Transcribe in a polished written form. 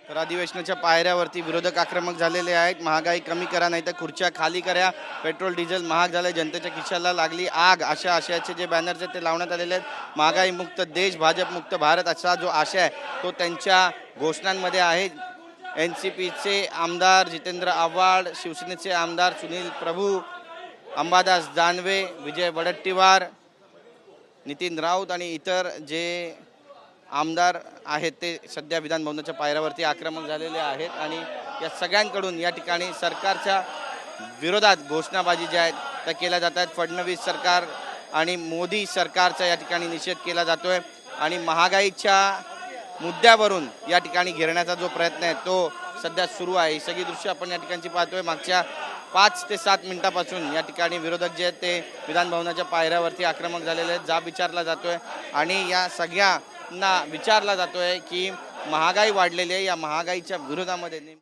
तर अधिवेशनाच्या पायऱ्यावरती विरोधक आक्रमक झालेले आहेत। महागाई कमी करा नाही तर खुर्च्या खाली करा, पेट्रोल डिझेल महाग झाले, जनतेच्या खिशाला लागली आग, अशा आशयाचे जे बॅनर्स आहेत ते लावण्यात आलेले आहेत। महागाई मुक्त देश, भाजप मुक्त भारत असा जो आशय आहे तो त्यांच्या घोषणांमध्ये आहे। NCPचे आमदार जितेंद्र आव्हाड, शिवसेनेचे आमदार सुनील प्रभू, अंबादास दानवे, विजय वडट्टीवार, नितीन राऊत आणि इतर जे आमदार आहेत ते सध्या विधान भवनाच्या पायऱ्यावरती आक्रमक झालेले आहेत। आणि या सगळ्यांकडून या ठिकाणी सरकारच्या विरोधात घोषणाबाजी ज्या आहेत त्या केल्या जात आहेत। फडणवीस सरकार आणि मोदी सरकारचा या ठिकाणी निषेध केला जातोय आणि महागाईच्या मुद्द्यावरून या ठिकाणी घेरण्याचा जो प्रयत्न आहे तो सध्या सुरू आहे। ही सगळी दृश्य आपण या ठिकाणची पाहतोय। मागच्या 5 ते 7 मिनिटापासून या ठिकाणी विरोधक जे आहेत ते विधान भवनाच्या पायऱ्यावरती आक्रमक झालेले आहेत। जाब विचारला जातोय आणि या सगळ्यांना विचारला जातोय की महागाई वाढलेली आहे, या महागाईच्या विरोधामध्ये